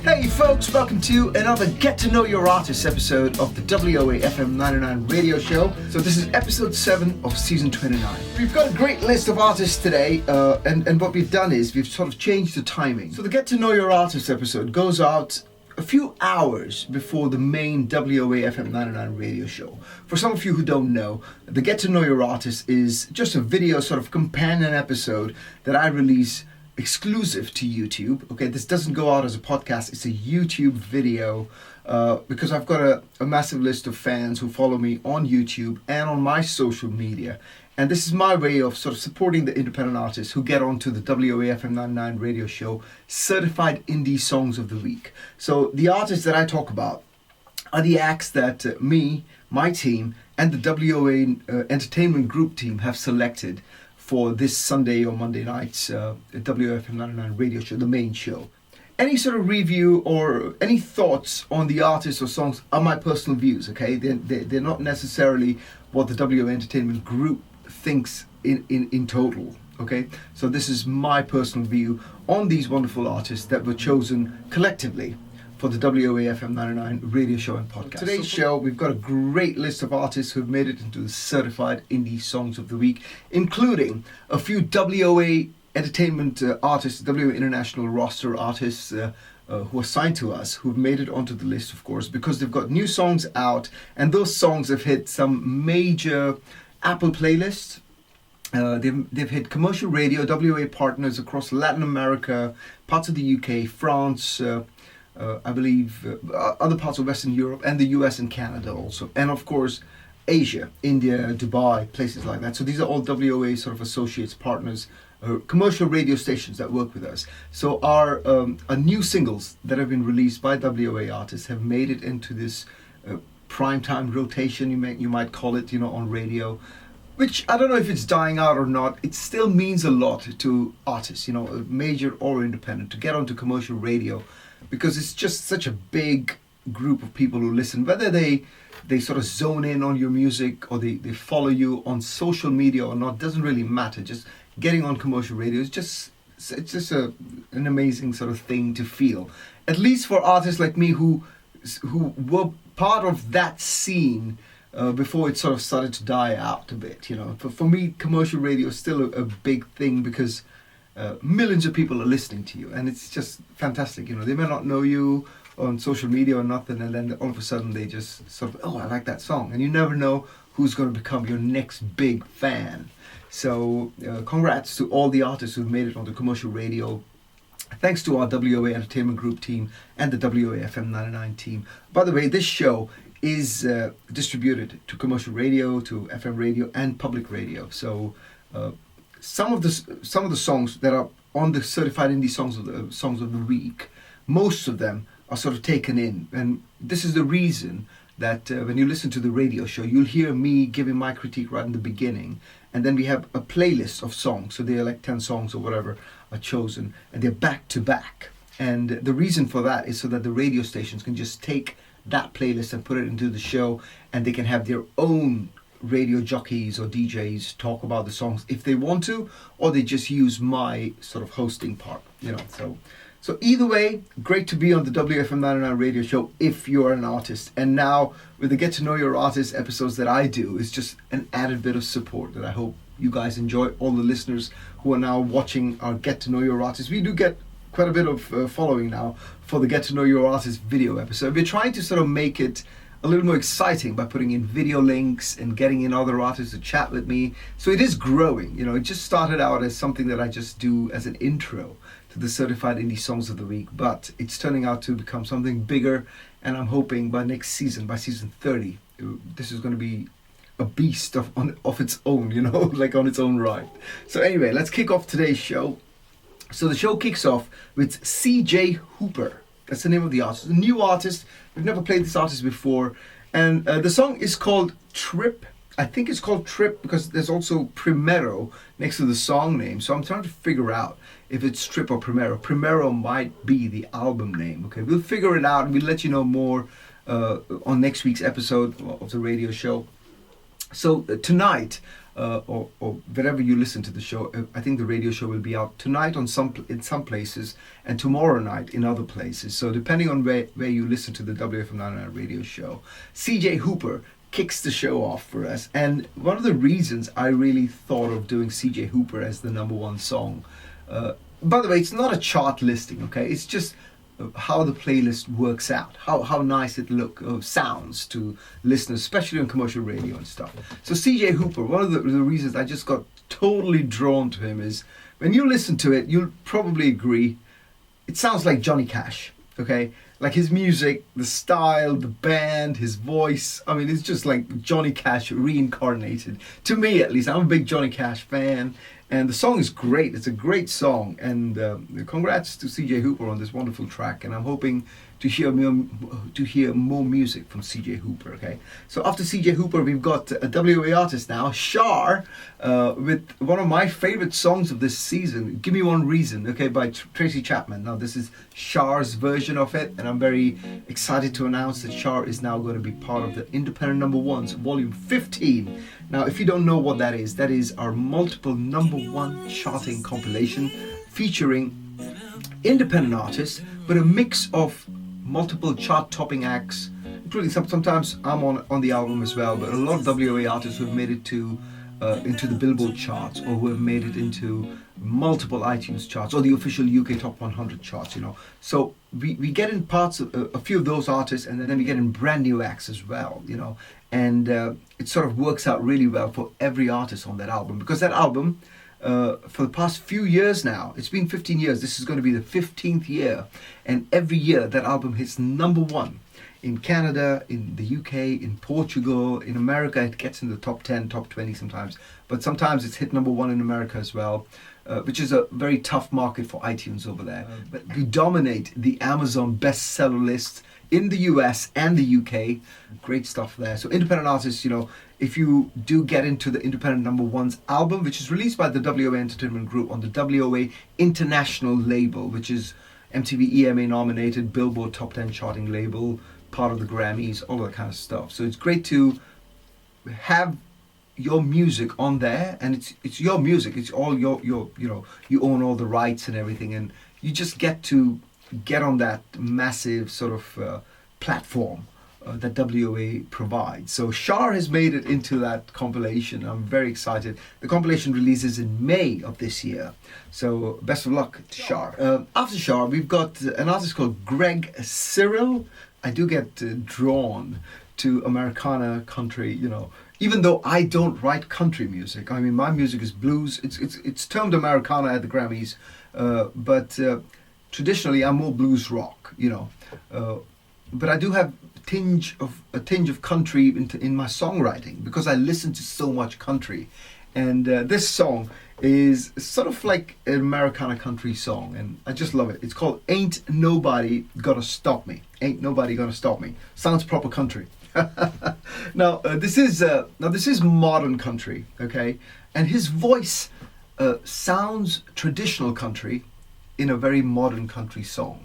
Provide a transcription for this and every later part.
Hey folks, welcome to another Get to Know Your Artist episode of the WOAFM99 radio show. So this is episode 7 of season 29. We've got a great list of artists today, and what we've done is we've sort of changed the timing. So the Get to Know Your Artist episode goes out a few hours before the main WOAFM99 radio show. For some of you who don't know, the Get to Know Your Artist is just a video sort of companion episode that I release exclusive to YouTube. Okay, this doesn't go out as a podcast, it's a YouTube video because I've got a massive list of fans who follow me on YouTube and on my social media. And this is my way of sort of supporting the independent artists who get onto the WOAFM99 radio show, Certified Indie Songs of the Week. So the artists that I talk about are the acts that me, my team, and the WOA Entertainment Group team have selected for this Sunday or Monday night's WOAFM99 radio show, the main show. Any sort of review or any thoughts on the artists or songs are my personal views, okay? They're not necessarily what the WOA Entertainment Group thinks in total, okay? So this is my personal view on these wonderful artists that were chosen collectively for the WOAFM99 radio show and podcast. Today's show, we've got a great list of artists who've made it into the Certified Indie Songs of the Week, including a few WOA Entertainment artists, WOA International roster artists who are signed to us, who've made it onto the list, of course, because they've got new songs out, and those songs have hit some major Apple playlists. They've hit commercial radio, WOA partners across Latin America, parts of the UK, France, I believe other parts of Western Europe, and the US and Canada also. And of course, Asia, India, Dubai, places like that. So these are all WOA sort of associates, partners, commercial radio stations that work with us. So our new singles that have been released by WOA artists have made it into this primetime rotation, you might call it, on radio, which I don't know if it's dying out or not. It still means a lot to artists, major or independent, to get onto commercial radio, because it's just such a big group of people who listen, whether they sort of zone in on your music or they follow you on social media or not, doesn't really matter. Just getting on commercial radio is just an amazing sort of thing to feel, at least for artists like me who were part of that scene before it sort of started to die out a bit. For me, commercial radio is still a big thing, because millions of people are listening to you, and it's just fantastic. They may not know you on social media or nothing, and then all of a sudden they just sort of, I like that song, and you never know who's going to become your next big fan. So congrats to all the artists who've made it onto commercial radio. Thanks to our WOA Entertainment Group team and the WOAFM99 team. By the way, this show is distributed to commercial radio, to FM radio, and public radio. So some of the songs that are on the Certified Indie Songs of the Week, most of them are sort of taken in, and this is the reason that when you listen to the radio show, you'll hear me giving my critique right in the beginning, and then we have a playlist of songs. So they're like 10 songs or whatever are chosen, and they're back to back. And the reason for that is so that the radio stations can just take that playlist and put it into the show, and they can have their own radio jockeys or DJs talk about the songs if they want to, or they just use my sort of hosting part, So either way, great to be on the WFM99 radio show if you're an artist. And now with the Get to Know Your Artist episodes that I do, is just an added bit of support that I hope you guys enjoy. All the listeners who are now watching our Get to Know Your Artist, we do get quite a bit of following now for the Get to Know Your Artist video episode. We're trying to sort of make it a little more exciting by putting in video links and getting in other artists to chat with me. So it is growing. It just started out as something that I just do as an intro to the Certified Indie Songs of the Week, but it's turning out to become something bigger, and I'm hoping by next season, by season 30, this is going to be a beast of its own, like on its own right. So anyway, let's kick off today's show. So the show kicks off with CJ Hooper. That's the name of the artist. A new artist. We've never played this artist before. And the song is called Trip. I think it's called Trip because there's also Primero next to the song name. So I'm trying to figure out if it's Trip or Primero. Primero might be the album name. Okay, we'll figure it out and we'll let you know more on next week's episode of the radio show. So tonight, or wherever you listen to the show. I think the radio show will be out tonight in some places and tomorrow night in other places. So depending on where you listen to the WFM99 radio show, CJ Hooper kicks the show off for us. And one of the reasons I really thought of doing CJ Hooper as the number one song, by the way, it's not a chart listing, okay? It's just how the playlist works out, how nice it sounds to listeners, especially on commercial radio and stuff. So CJ Hooper, one of the reasons I just got totally drawn to him is when you listen to it, you'll probably agree, it sounds like Johnny Cash, okay? Like his music, the style, the band, his voice. I mean, it's just like Johnny Cash reincarnated. To me, at least, I'm a big Johnny Cash fan. And the song is great. It's a great song. And congrats to CJ Hooper on this wonderful track. And I'm hoping to hear more music from CJ Hooper, okay? So after CJ Hooper, we've got a WA artist now, Shar, with one of my favorite songs of this season, Give Me One Reason, okay, by Tracy Chapman. Now, this is Shar's version of it, and I'm very excited to announce that Shar is now going to be part of the Independent Number Ones, Volume 15. Now, if you don't know what that is our multiple number one charting compilation featuring independent artists, but a mix of multiple chart-topping acts, including sometimes I'm on the album as well, but a lot of WA artists who have made it to into the Billboard charts, or who have made it into multiple iTunes charts, or the official UK Top 100 charts, you know. So we get in parts of a few of those artists, and then we get in brand new acts as well, you know. And it sort of works out really well for every artist on that album, because that album, for the past few years now, it's been 15 years, this is going to be the 15th year, and every year that album hits number one in Canada, in the UK, in Portugal, in America. It gets in the top 10, top 20 sometimes, but sometimes it's hit number one in America as well, which is a very tough market for iTunes over there. But we dominate the Amazon bestseller list in the US and the UK. Great stuff there. So independent artists, you know, if you do get into the Independent Number Ones album, which is released by the WOA Entertainment Group on the WOA International label, which is MTV EMA nominated, Billboard Top 10 charting label, part of the Grammys, all that kind of stuff. So it's great to have your music on there, and it's your music. It's all your you know, you own all the rights and everything, and you just get to get on that massive sort of platform that WOA provides. So Shar has made it into that compilation. I'm very excited. The compilation releases in May of this year. So best of luck to Shar. After Shar, we've got an artist called Gregg Cyril. I do get drawn to Americana country, you know, even though I don't write country music. I mean, my music is blues. It's termed Americana at the Grammys, but traditionally I'm more blues rock, you know. But I do have a tinge of country in my songwriting, because I listen to so much country, and this song is sort of like an Americana country song, and I just love it. It's called Ain't Nobody Gonna Stop Me. Ain't Nobody Gonna Stop Me. Sounds proper country. Now this is modern country, okay, and his voice sounds traditional country in a very modern country song.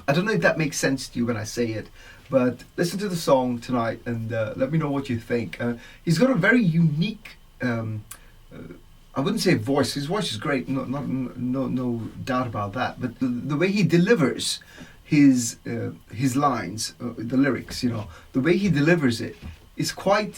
I don't know if that makes sense to you when I say it, but listen to the song tonight and let me know what you think. He's got a very unique, I wouldn't say voice. His voice is great, no doubt about that. But the way he delivers his lines, the lyrics, you know, the way he delivers it is quite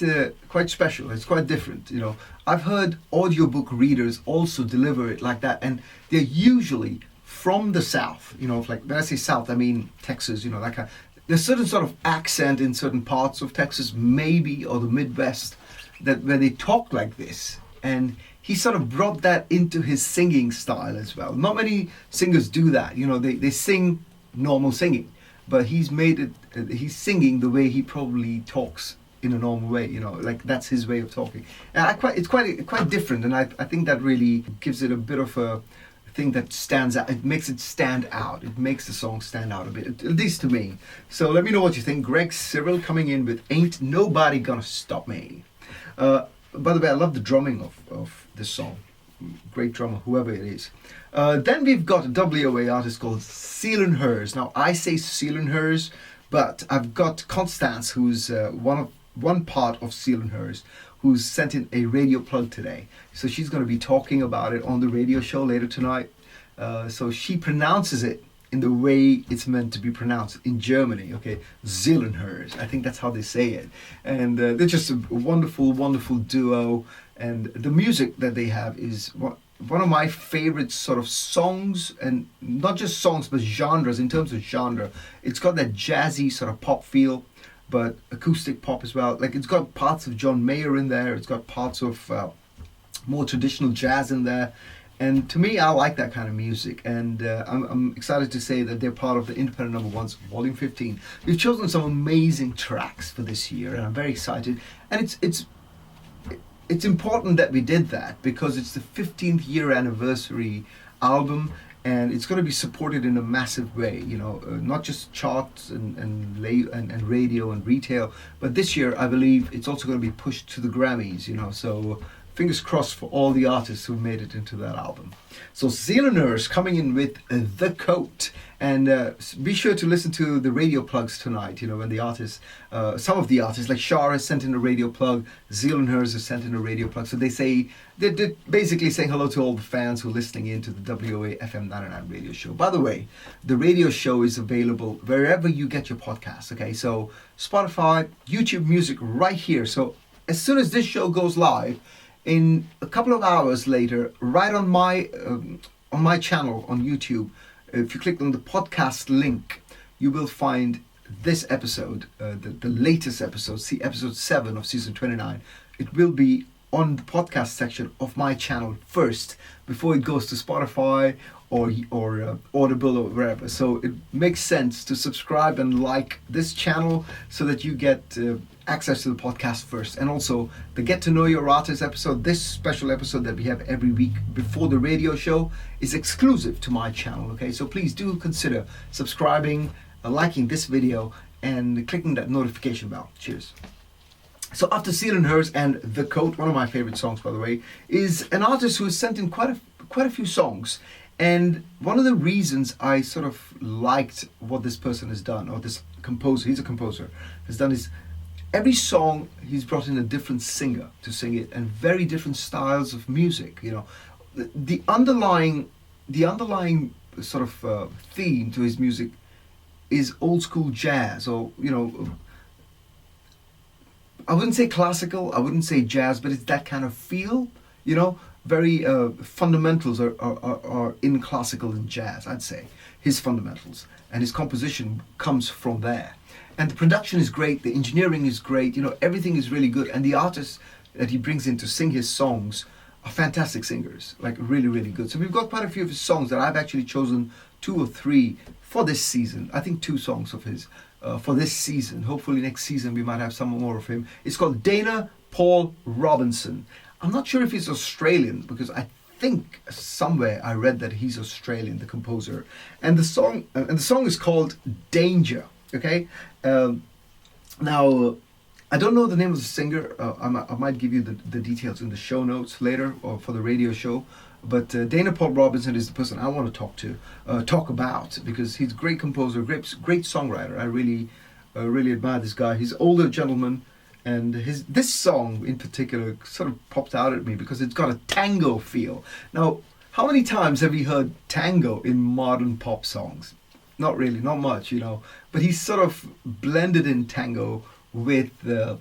special. It's quite different, you know. I've heard audiobook readers also deliver it like that, and they're usually from the South, you know. Like when I say South, I mean Texas, you know, that kind. There's certain sort of accent in certain parts of Texas, maybe, or the Midwest, that where they talk like this, and he sort of brought that into his singing style as well. Not many singers do that, you know. They sing normal singing, but he's made it. He's singing the way he probably talks in a normal way, you know, like that's his way of talking. And it's quite different, and I think that really gives it a bit of a thing that stands out. It makes it stand out. It makes the song stand out a bit, at least to me. So let me know what you think. Gregg Cyril coming in with Ain't Nobody Gonna Stop Me. By the way, I love the drumming of this song. Great drummer, whoever it is. Then we've got a WOA artist called Seelenherz. Now I say Seelenherz, but I've got Constance, who's one part of Seelenherz, who's sent in a radio plug today. So she's going to be talking about it on the radio show later tonight. So she pronounces it in the way it's meant to be pronounced in Germany, okay? Seelenherz, I think that's how they say it. And they're just a wonderful, wonderful duo. And the music that they have is one of my favorite sort of songs, and not just songs, but genres. In terms of genre, it's got that jazzy sort of pop feel, but acoustic pop as well. Like, it's got parts of John Mayer in there. It's got parts of more traditional jazz in there. And to me, I like that kind of music, and I'm excited to say that they're part of the Independent Number Ones, Volume 15. We've chosen some amazing tracks for this year, and I'm very excited. And it's important that we did that, because it's the 15th year anniversary album, and it's going to be supported in a massive way. You know, not just charts and radio and retail, but this year I believe it's also going to be pushed to the Grammys. You know, so. Fingers crossed for all the artists who made it into that album. So Seelenherz coming in with The Coat. And be sure to listen to the radio plugs tonight, you know, when the artists, some of the artists, like Shar has sent in a radio plug, Seelenherz has sent in a radio plug. So they're basically saying hello to all the fans who are listening in to the WOAFM99 radio show. By the way, the radio show is available wherever you get your podcasts, okay? So Spotify, YouTube Music right here. So as soon as this show goes live, in a couple of hours later, right on my channel on YouTube, if you click on the podcast link, you will find this episode, the latest episode, see episode 7 of season 29. It will be on the podcast section of my channel first, before it goes to Spotify or Audible or wherever. So it makes sense to subscribe and like this channel so that you get access to the podcast first. And also the Get to Know Your Artist episode, this special episode that we have every week before the radio show, is exclusive to my channel, okay? So please do consider subscribing, liking this video, and clicking that notification bell. Cheers. So after Seelenherz and The Coat, one of my favorite songs, by the way, is an artist who has sent in quite a few songs. And one of the reasons I sort of liked what this person has done, or this composer, he's a composer, has done, is every song he's brought in a different singer to sing it, and very different styles of music. You know, the underlying sort of theme to his music is old school jazz, or, you know, I wouldn't say classical, I wouldn't say jazz, but it's that kind of feel, you know. Very fundamentals are in classical and jazz, I'd say. His fundamentals and his composition comes from there. And the production is great, the engineering is great, you know, everything is really good. And the artists that he brings in to sing his songs are fantastic singers, like really, really good. So we've got quite a few of his songs that I've actually chosen 2 or 3 for this season. I think 2 songs of his for this season. Hopefully next season we might have some more of him. It's called Dana Paul Robinson. I'm not sure if he's Australian, because I think somewhere I read that he's Australian, the composer. And the song is called Danger. Okay. Now, I don't know the name of the singer. I might give you the details in the show notes later, or for the radio show. But Dana Paul Robinson is the person I want to talk about, because he's a great composer, great songwriter. I really admire this guy. He's an older gentleman. And this song in particular sort of popped out at me because it's got a tango feel. Now, how many times have you heard tango in modern pop songs? Not really, not much, you know. But he's sort of blended in tango with a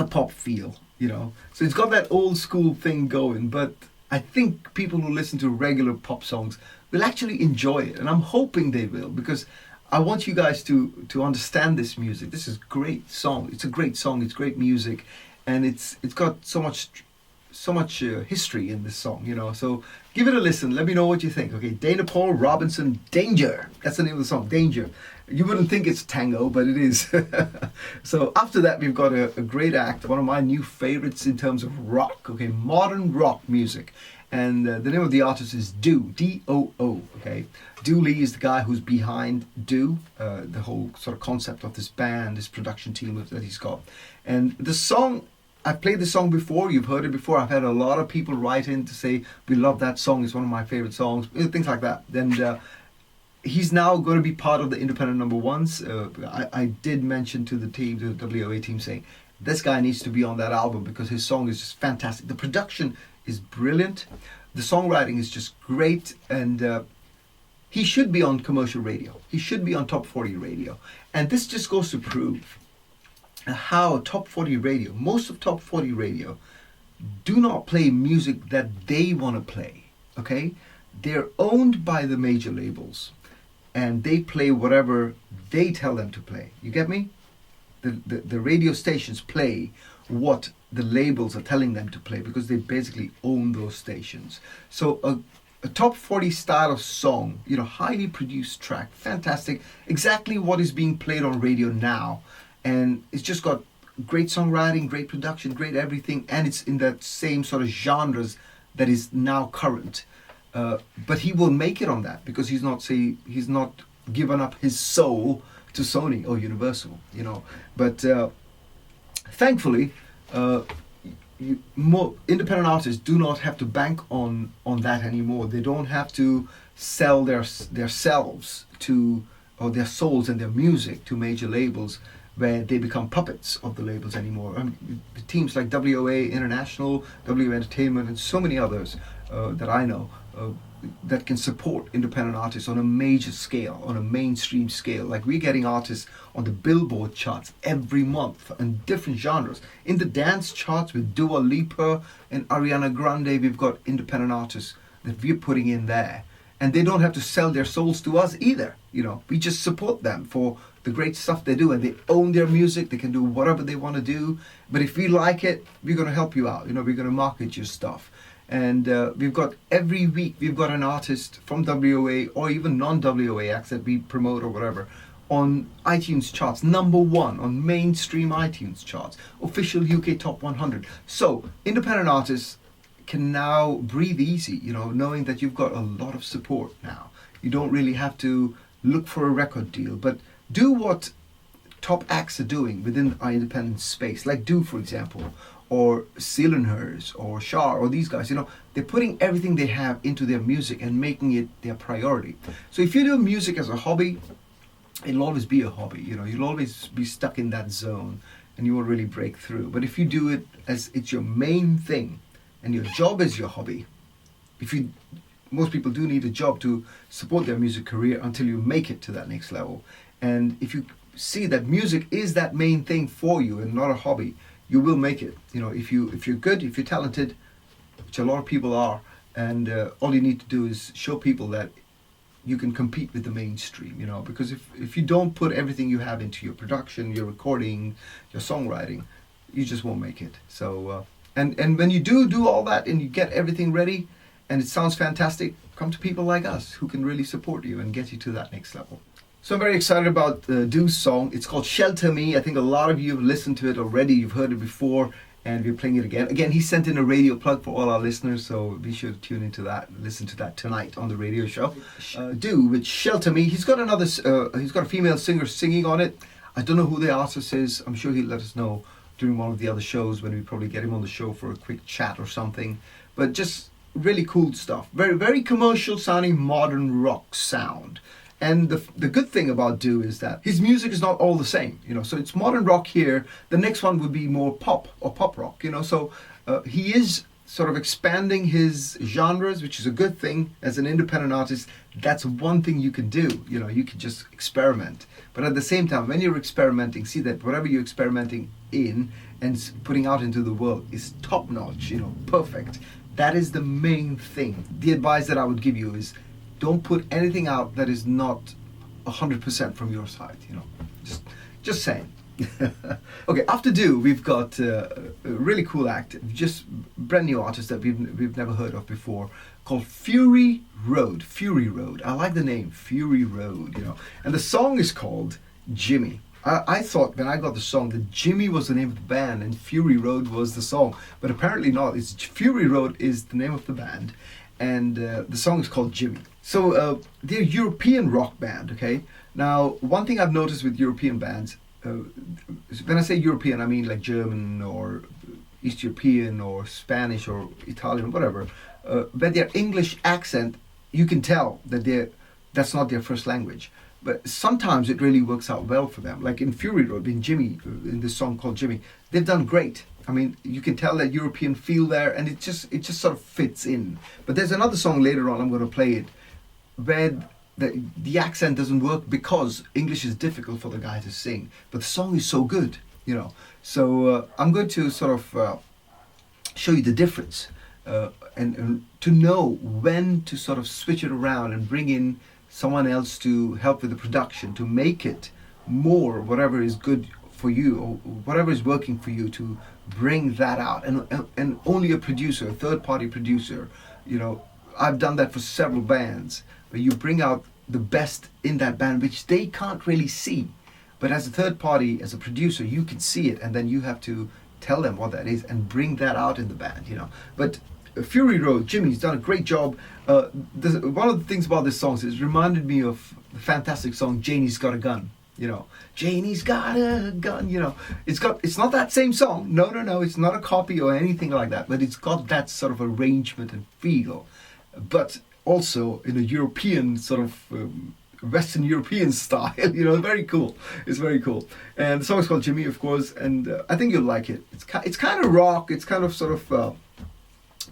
pop feel, you know. So it's got that old school thing going. But I think people who listen to regular pop songs will actually enjoy it. And I'm hoping they will, because I want you guys to understand this music. This is a great song. It's a great song. It's great music, and it's got so much history in this song, you know. So give it a listen. Let me know what you think. Okay, Dana Paul Robinson, Danger. That's the name of the song, Danger. You wouldn't think it's tango, but it is. So after that, we've got a great act. One of my new favorites in terms of rock. Okay, modern rock music. And the name of the artist is Do, D-O-O, okay? Do Lee is the guy who's behind Do, the whole sort of concept of this band, this production team that he's got. And the song, I've played the song before, you've heard it before. I've had a lot of people write in to say, we love that song, it's one of my favorite songs, things like that. And he's now going to be part of the Independent Number Ones. I did mention to the team, to the WOA team, saying, this guy needs to be on that album because his song is just fantastic. The production is brilliant. The songwriting is just great, and he should be on commercial radio. He should be on top 40 radio. And this just goes to prove how top 40 radio, most of top 40 radio, do not play music that they want to play, okay? They're owned by the major labels, and they play whatever they tell them to play. You get me? The radio stations play what the labels are telling them to play because they basically own those stations. So a top 40 style of song, highly produced track, fantastic, exactly what is being played on radio now. And it's just got great songwriting, great production, great everything, and it's in that same sort of genres that is now current. But he will make it on that because he's not given up his soul to Sony or Universal, But thankfully, more independent artists do not have to bank on that anymore. They don't have to sell their selves or their souls and their music to major labels where they become puppets of the labels anymore. Teams like WOA International, W Entertainment, and so many others that I know that can support independent artists on a major scale, on a mainstream scale. Like, we're getting artists on the Billboard charts every month in different genres. In the dance charts with Dua Lipa and Ariana Grande, we've got independent artists that we're putting in there. And they don't have to sell their souls to us either. We just support them for the great stuff they do, and they own their music. They can do whatever they want to do. But if we like it, we're going to help you out. We're going to market your stuff. And we've got every week, we've got an artist from WOA or even non-WOA acts that we promote or whatever on iTunes charts, #1 on mainstream iTunes charts, official UK Top 100. So independent artists can now breathe easy, knowing that you've got a lot of support now. You don't really have to look for a record deal, but do what top acts are doing within our independent space, like Do, for example, or Seelenherz or Shar, or these guys. They're putting everything they have into their music and making it their priority. So if you do music as a hobby, it'll always be a hobby. You'll always be stuck in that zone and you won't really break through. But if you do it as it's your main thing and your job is your hobby, most people do need a job to support their music career until you make it to that next level. And if you see that music is that main thing for you and not a hobby, you will make it. If you're good, if you're talented, which a lot of people are, and all you need to do is show people that you can compete with the mainstream. Because if you don't put everything you have into your production, your recording, your songwriting, you just won't make it. So and when you do all that and you get everything ready and it sounds fantastic, come to people like us who can really support you and get you to that next level. So I'm very excited about Do's song. It's called Shelter Me. I think a lot of you have listened to it already. You've heard it before, and we're playing it again. Again, he sent in a radio plug for all our listeners, so be sure to tune into that and listen to that tonight on the radio show. Do with Shelter Me. He's got a female singer singing on it. I don't know who the artist is. I'm sure he'll let us know during one of the other shows when we probably get him on the show for a quick chat or something. But just really cool stuff. Very, very commercial sounding modern rock sound. And the good thing about Do is that his music is not all the same, so it's modern rock here. The next one would be more pop or pop rock, so he is sort of expanding his genres, which is a good thing. As an independent artist, that's one thing you can do, you can just experiment. But at the same time, when you're experimenting, see that whatever you're experimenting in and putting out into the world is top notch, perfect. That is the main thing. The advice that I would give you is, don't put anything out that is not 100% from your side, Just saying. Okay, after Do, we've got a really cool act, just brand new artist that we've never heard of before, called Fury Road. Fury Road. I like the name, Fury Road, And the song is called Jimmy. I thought when I got the song that Jimmy was the name of the band and Fury Road was the song, but apparently not. It's Fury Road is the name of the band, and the song is called Jimmy. So they're a European rock band, okay? Now, one thing I've noticed with European bands, when I say European, I mean like German or East European or Spanish or Italian, whatever. But their English accent, you can tell that that's not their first language. But sometimes it really works out well for them. Like in Fury Road, in Jimmy, in this song called Jimmy, they've done great. I mean, you can tell that European feel there, and it just sort of fits in. But there's another song later on, I'm going to play it, where the accent doesn't work because English is difficult for the guy to sing. But the song is so good, you know. So I'm going to sort of show you the difference, and to know when to sort of switch it around and bring in someone else to help with the production, to make it more whatever is good for you, or whatever is working for you, to bring that out. And only a producer, a third-party producer, you know, I've done that for several bands, where you bring out the best in that band, which they can't really see. But as a third party, as a producer, you can see it, and then you have to tell them what that is and bring that out in the band, you know. But Fury Road, Jimmy's done a great job. One of the things about this song is it reminded me of the fantastic song Janie's Got a Gun. You know, Janie's got a gun, you know. It's not that same song. No, it's not a copy or anything like that. But it's got that sort of arrangement and feel. But also in a European sort of Western European style, you know, very cool. It's very cool. And the song is called Jimmy, of course, and I think you'll like it. It's kind of rock. It's kind of sort of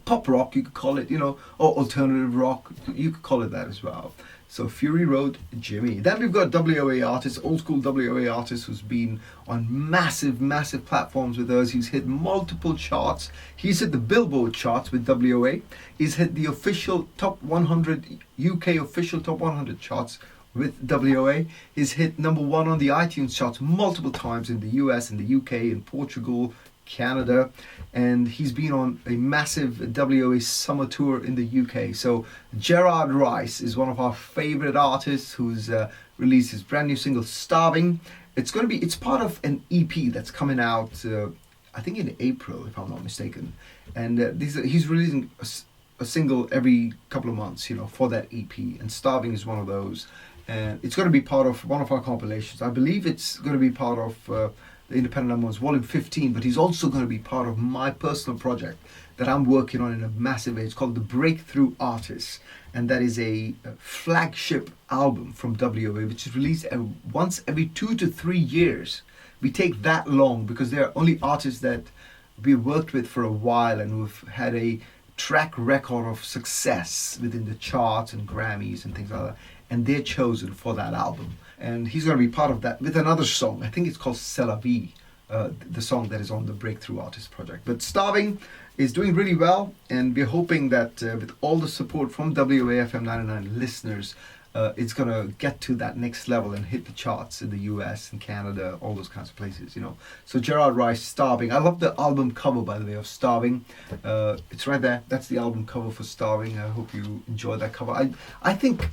pop rock, you could call it, you know, or alternative rock. You could call it that as well. So Fury Road, Jimmy. Then we've got WOA artist, old school WOA artist, who's been on massive platforms with us. He's hit multiple charts. He's hit the Billboard charts with WOA. He's hit the official top 100, UK official top 100 charts with WOA. He's hit #1 on the iTunes charts multiple times in the US, in the UK, in Portugal, Canada, and he's been on a massive WOA summer tour in the UK. So Gerard Rice is one of our favorite artists who's released his brand new single Starving. It's part of an EP that's coming out I think in April, if I'm not mistaken, and he's releasing a single every couple of months, you know, for that EP, and Starving is one of those, and it's going to be part of one of our compilations. I believe it's going to be part of the Independent #1's Volume 15, but he's also going to be part of my personal project that I'm working on in a massive way. It's called The Breakthrough Artists, and that is a flagship album from WOA, which is released once every 2 to 3 years. We take that long because they're only artists that we worked with for a while and who've had a track record of success within the charts and Grammys and things like that, and they're chosen for that album. And he's going to be part of that with another song. I think it's called C'est la vie, the song that is on the Breakthrough Artist project. But Starving is doing really well, and we're hoping that with all the support from WOAFM99 listeners, it's going to get to that next level and hit the charts in the US and Canada, all those kinds of places, you know. So Gerard Rice, Starving. I love the album cover, by the way, of Starving. It's right there. That's the album cover for Starving. I hope you enjoy that cover. I think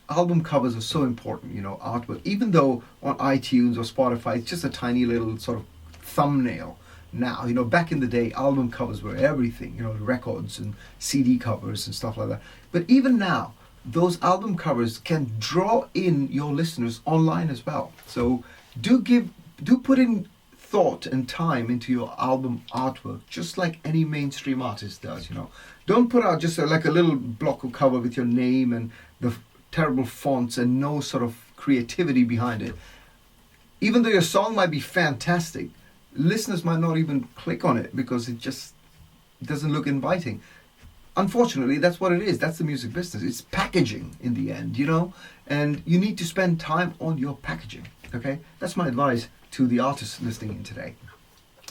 album covers are so important, you know, artwork. Even though on iTunes or Spotify, it's just a tiny little sort of thumbnail. Now, you know, back in the day, album covers were everything, you know, records and CD covers and stuff like that. But even now, those album covers can draw in your listeners online as well. So do put in thought and time into your album artwork, just like any mainstream artist does, you know. Don't put out just like a little block of cover with your name and the terrible fonts and no sort of creativity behind it. Even though your song might be fantastic, listeners might not even click on it because it just doesn't look inviting. Unfortunately, that's what it is. That's the music business. It's packaging in the end, you know, and you need to spend time on your packaging, okay? That's my advice to the artists listening in today.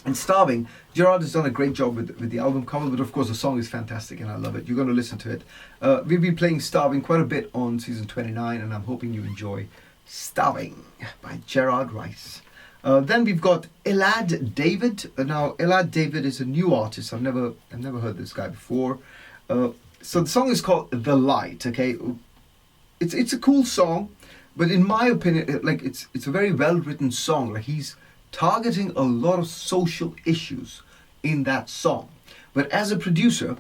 And Starving, Gerard has done a great job with the album cover, but of course the song is fantastic and I love it. You're going to listen to it. We've been playing Starving quite a bit on season 29, and I'm hoping you enjoy Starving by Gerard Rice. Then we've got Elad David. Now, Elad David is a new artist. I've never heard this guy before. So the song is called The Light, okay? It's a cool song, but in my opinion, like it's a very well-written song. Like he's targeting a lot of social issues in that song. But as a producer,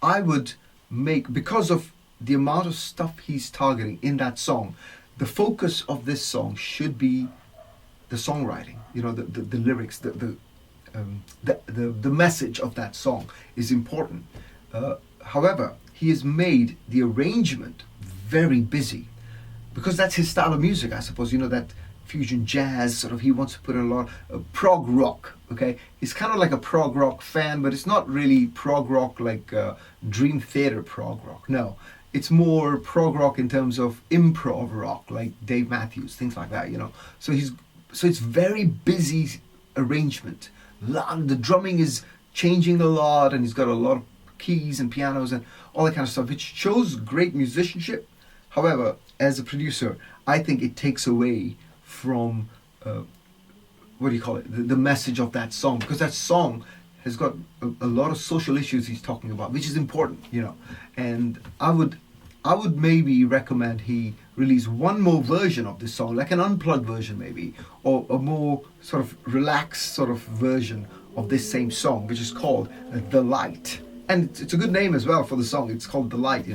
I would make, because of the amount of stuff he's targeting in that song, the focus of this song should be the songwriting, you know, the lyrics, the message of that song is important. However, he has made the arrangement very busy. because that's his style of music, I suppose, that fusion jazz, sort of, he wants to put in a lot of prog rock, okay? He's kind of like a prog rock fan, but it's not really prog rock like Dream Theater prog rock, no. It's more prog rock in terms of improv rock, like Dave Matthews, things like that, So it's very busy arrangement. The drumming is changing a lot, and he's got a lot of keys and pianos and all that kind of stuff, which shows great musicianship. However, as a producer, I think it takes away from the message of that song, because that song has got a lot of social issues he's talking about, which is important, and I would maybe recommend he release one more version of this song, like an unplugged version maybe, or a more sort of relaxed sort of version of this same song, which is called The Light. And it's a good name as well for the song. It's called The Light,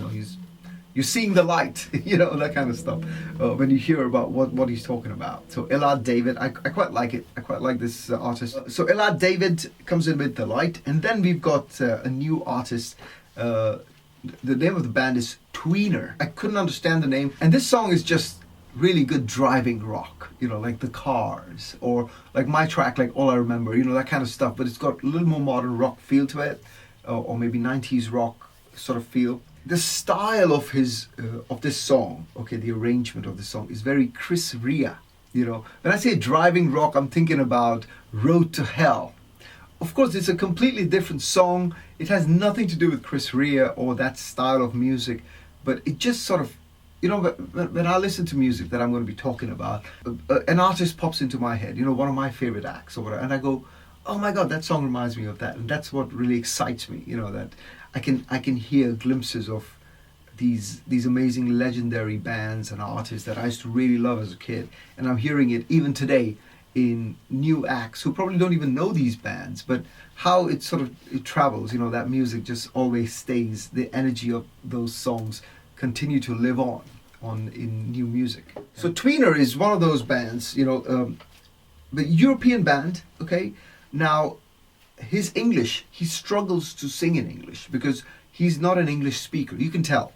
you're seeing the light, that kind of stuff, when you hear about what he's talking about. So Elad David, I quite like it. I quite like this artist. So Elad David comes in with The Light, and then we've got a new artist. The name of the band is Tweener. I couldn't understand the name, and this song is just really good driving rock, like The Cars, or like my track, like All I Remember, that kind of stuff, but it's got a little more modern rock feel to it, or maybe 90s rock sort of feel. The style of this song, okay, the arrangement of the song is very Chris Rea, When I say driving rock, I'm thinking about Road to Hell. Of course, it's a completely different song. It has nothing to do with Chris Rea or that style of music, but it just sort of, when I listen to music that I'm going to be talking about, an artist pops into my head, one of my favorite acts or whatever, and I go, oh my God, that song reminds me of that. And that's what really excites me, that I can hear glimpses of these amazing legendary bands and artists that I used to really love as a kid. And I'm hearing it even today in new acts who probably don't even know these bands, but how it travels, that music just always stays. The energy of those songs continue to live on in new music. So Tweener is one of those bands, the European band, okay? Now, his English, he struggles to sing in English because he's not an English speaker. You can tell.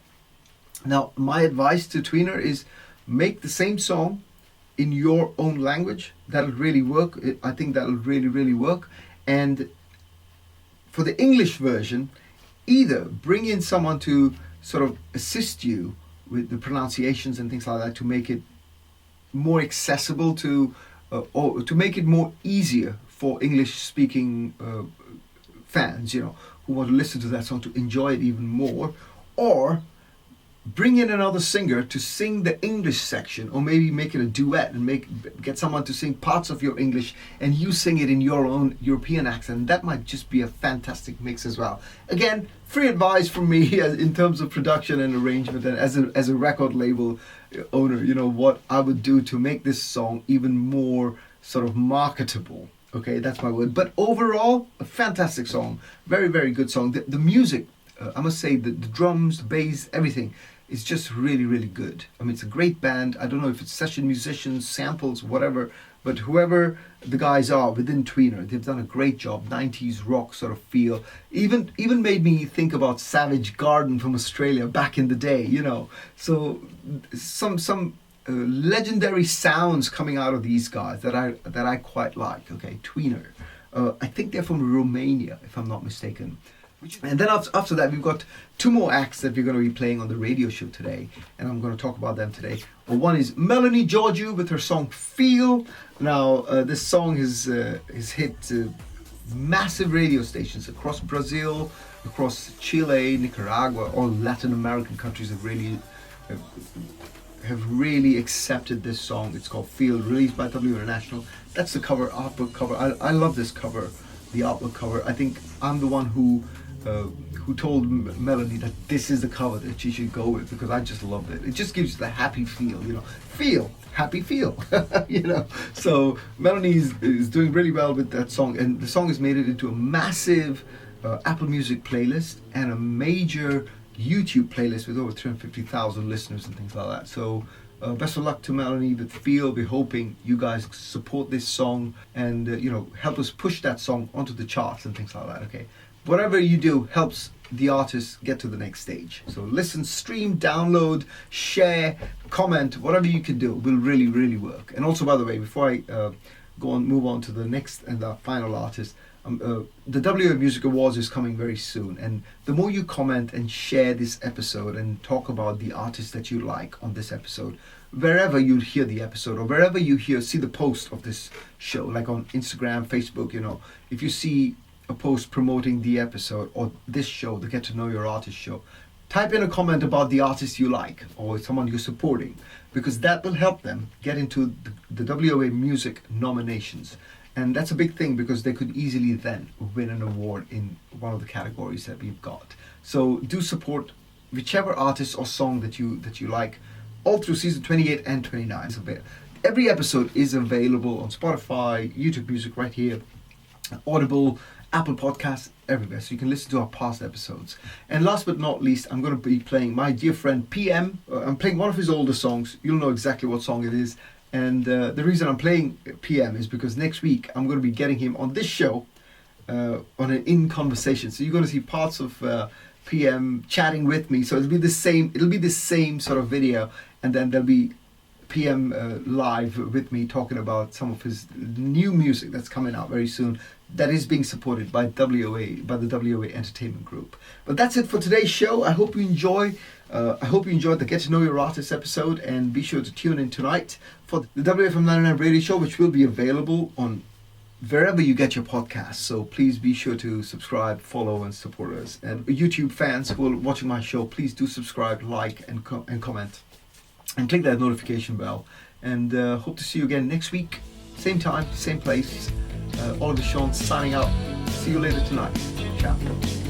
Now, my advice to Tweener is make the same song in your own language. That'll really work. I think that'll really, really work. And for the English version, either bring in someone to sort of assist you with the pronunciations and things like that to make it more accessible to, or to make it more easier for English-speaking fans, who want to listen to that song to enjoy it even more, or bring in another singer to sing the English section, or maybe make it a duet and get someone to sing parts of your English and you sing it in your own European accent. That might just be a fantastic mix as well. Again, free advice from me in terms of production and arrangement, and as a record label owner, what I would do to make this song even more sort of marketable. Okay, that's my word. But overall, a fantastic song. Very, very good song. The music, I must say, the drums, the bass, everything is just really, really good. I mean, it's a great band. I don't know if it's session musicians, samples, whatever, but whoever the guys are within Tweener, they've done a great job. 90s rock sort of feel. Even made me think about Savage Garden from Australia back in the day, So some legendary sounds coming out of these guys that I quite like. Okay, Tweener. I think they're from Romania, if I'm not mistaken. And then after that, we've got two more acts that we're going to be playing on the radio show today, and I'm going to talk about them today. One is Melanie Georgiou with her song Feel. Now, this song has hit massive radio stations across Brazil, across Chile, Nicaragua. All Latin American countries have really accepted this song. It's called Feel, released by W International. That's the cover, artwork cover. I love this cover, the artwork cover. I think I'm the one who told Melanie that this is the cover that she should go with, because I just love it. It just gives you the happy feel, feel, happy feel, So Melanie is doing really well with that song, and the song has made it into a massive Apple Music playlist and a major YouTube playlist with over 350,000 listeners and things like that. So best of luck to Melanie with Feel. We're hoping you guys support this song and help us push that song onto the charts and things like that. Okay, whatever you do helps the artists get to the next stage. So listen, stream, download, share, comment, whatever you can do will really, really work. And also, by the way, before I move on to the next and the final artist, the WA Music Awards is coming very soon, and the more you comment and share this episode and talk about the artists that you like on this episode, wherever you hear the episode or wherever you see the post of this show, like on Instagram, Facebook, if you see a post promoting the episode or this show, the Get to Know Your Artist show, type in a comment about the artist you like or someone you're supporting, because that will help them get into the WOA Music nominations. And that's a big thing, because they could easily then win an award in one of the categories that we've got. So do support whichever artist or song that you like, all through season 28 and 29. Every episode is available on Spotify, YouTube Music right here, Audible, Apple Podcasts, everywhere. So you can listen to our past episodes. And last but not least, I'm going to be playing my dear friend PM. I'm playing one of his older songs. You'll know exactly what song it is. And the reason I'm playing PM is because next week I'm going to be getting him on this show on an in conversation. So you're going to see parts of PM chatting with me. So it'll be the same sort of video, and then there'll be PM live with me talking about some of his new music that's coming out very soon, that is being supported by the WOA Entertainment Group. But that's it for today's show. I hope you enjoyed the Get to Know Your Artist episode, and be sure to tune in tonight for the WOAFM99 radio show, which will be available on wherever you get your podcasts. So please be sure to subscribe, follow, and support us. And YouTube fans who are watching my show, please do subscribe, like, and comment, and click that notification bell. And hope to see you again next week, same time, same place. Oliver Sean signing out. See you later tonight. Ciao.